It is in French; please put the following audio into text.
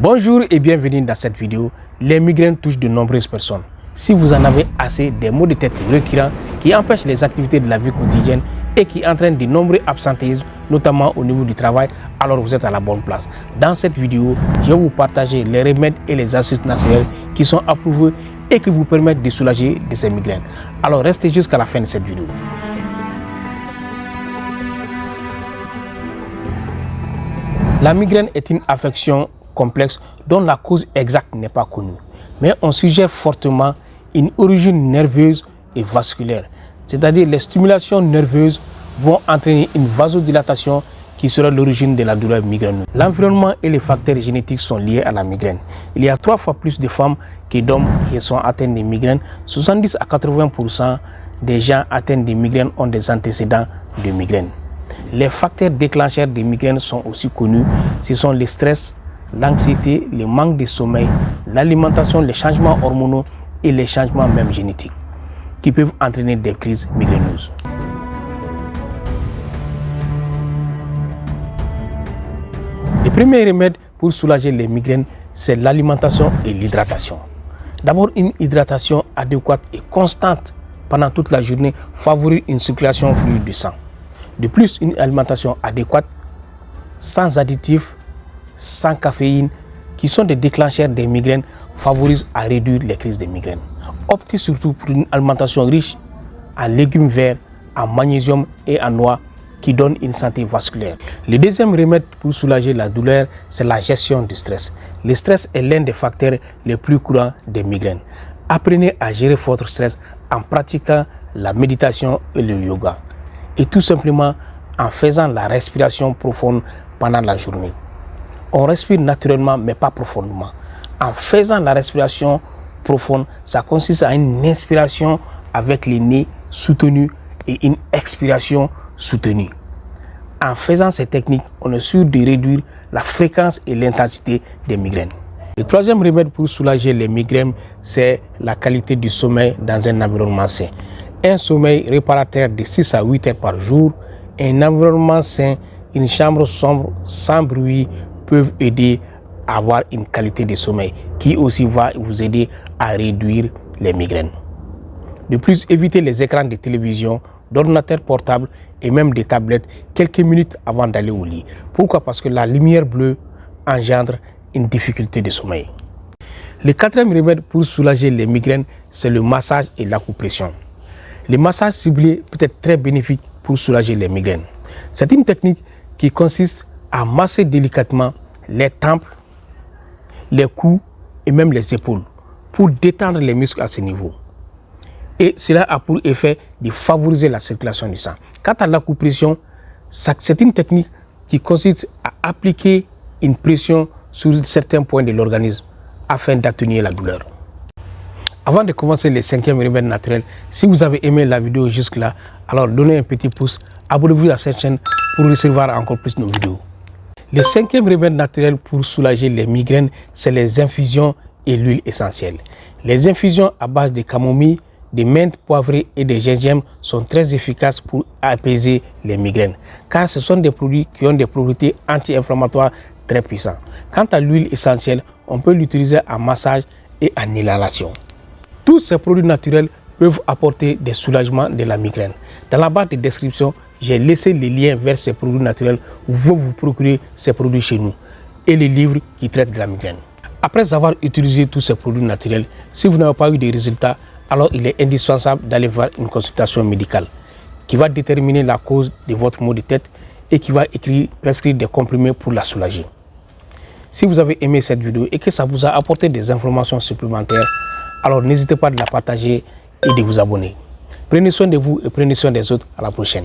Bonjour et bienvenue dans cette vidéo. Les migraines touchent de nombreuses personnes. Si vous en avez assez des maux de tête récurrents qui empêchent les activités de la vie quotidienne et qui entraînent de nombreux absentéismes, notamment au niveau du travail, alors vous êtes à la bonne place. Dans cette vidéo, je vais vous partager les remèdes et les astuces naturelles qui sont approuvés et qui vous permettent de soulager de ces migraines. Alors restez jusqu'à la fin de cette vidéo. La migraine est une affection complexe dont la cause exacte n'est pas connue, mais on suggère fortement une origine nerveuse et vasculaire, c'est-à-dire les stimulations nerveuses vont entraîner une vasodilatation qui sera l'origine de la douleur migraineuse. L'environnement et les facteurs génétiques sont liés à la migraine. Il y a 3 fois plus de femmes que d'hommes qui sont atteints de migraines. 70 à 80% des gens atteints de migraines ont des antécédents de migraine. Les facteurs déclencheurs des migraines sont aussi connus. Ce sont le stress, l'anxiété, le manque de sommeil, l'alimentation, les changements hormonaux et les changements même génétiques qui peuvent entraîner des crises migraineuses. Le premier remède pour soulager les migraines, c'est l'alimentation et l'hydratation. D'abord, une hydratation adéquate et constante pendant toute la journée favorise une circulation fluide du sang. De plus, une alimentation adéquate, sans additifs, sans caféine, qui sont des déclencheurs des migraines, favorise à réduire les crises de migraines. Optez surtout pour une alimentation riche en légumes verts, en magnésium et en noix, qui donne une santé vasculaire. Le deuxième remède pour soulager la douleur, c'est la gestion du stress. Le stress est l'un des facteurs les plus courants des migraines. Apprenez à gérer votre stress en pratiquant la méditation et le yoga. Et tout simplement en faisant la respiration profonde pendant la journée. On respire naturellement mais pas profondément. En faisant la respiration profonde, ça consiste à une inspiration avec le nez soutenu et une expiration soutenue. En faisant ces techniques, on est sûr de réduire la fréquence et l'intensité des migraines. Le troisième remède pour soulager les migraines, c'est la qualité du sommeil dans un environnement sain. Un sommeil réparateur de 6 à 8 heures par jour, un environnement sain, une chambre sombre sans bruit peuvent aider à avoir une qualité de sommeil qui aussi va vous aider à réduire les migraines. De plus, évitez les écrans de télévision, d'ordinateurs portables et même des tablettes quelques minutes avant d'aller au lit. Pourquoi? Parce que la lumière bleue engendre une difficulté de sommeil. Le quatrième remède pour soulager les migraines, c'est le massage et l'acupression. Le massage ciblé peut être très bénéfique pour soulager les migraines. C'est une technique qui consiste à masser délicatement les tempes, les coudes et même les épaules pour détendre les muscles à ce niveau. Et cela a pour effet de favoriser la circulation du sang. Quant à l'acupression, c'est une technique qui consiste à appliquer une pression sur certains points de l'organisme afin d'atténuer la douleur. Avant de commencer les 5e remèdes naturels, si vous avez aimé la vidéo jusque-là, alors donnez un petit pouce, abonnez-vous à cette chaîne pour recevoir encore plus de nos vidéos. Le 5e remède naturel pour soulager les migraines, c'est les infusions et l'huile essentielle. Les infusions à base de camomille, de menthe poivrée et de gingembre sont très efficaces pour apaiser les migraines, car ce sont des produits qui ont des propriétés anti-inflammatoires très puissantes. Quant à l'huile essentielle, on peut l'utiliser en massage et en inhalation. Tous ces produits naturels peuvent apporter des soulagements de la migraine. Dans la barre de description, j'ai laissé les liens vers ces produits naturels où vous procurer ces produits chez nous et les livres qui traitent de la migraine. Après avoir utilisé tous ces produits naturels, si vous n'avez pas eu de résultats, alors il est indispensable d'aller voir une consultation médicale qui va déterminer la cause de votre maux de tête et qui va prescrire des comprimés pour la soulager. Si vous avez aimé cette vidéo et que ça vous a apporté des informations supplémentaires, alors n'hésitez pas de la partager et de vous abonner. Prenez soin de vous et prenez soin des autres. À la prochaine.